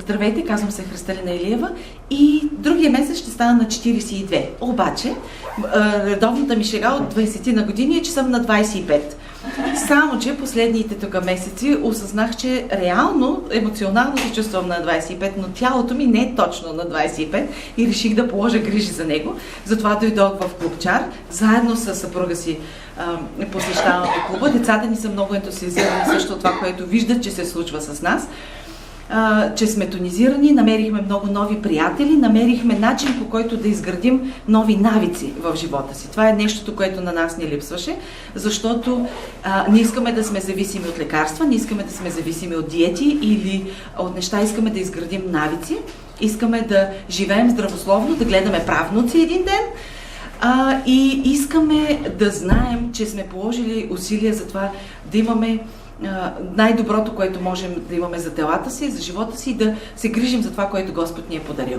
Здравейте, казвам се Христалина Илиева и другия месец ще стана на 42. Обаче, редовната ми шега от 20 на години е, че съм на 25. Само, че последните тук месеци осъзнах, че реално, емоционално се чувствам на 25, но тялото ми не е точно на 25 и реших да положа грижи за него. Затова дойдох в Клубчар, заедно с съпруга си посещаваме клуба. Децата ни са много ентусиазирани също от това, което виждат, че се случва с нас. Че сме тонизирани, намерихме много нови приятели, намерихме начин, по който да изградим нови навици в живота си. Това е нещото, което на нас ни липсваше, защото не искаме да сме зависими от лекарства, не искаме да сме зависими от диети или от неща, искаме да изградим навици, искаме да живеем здравословно, да гледаме правнуци един ден и искаме да знаем, че сме положили усилия за това да имаме най-доброто, което можем да имаме за телата си, за живота си и да се грижим за това, което Господ ни е подарил.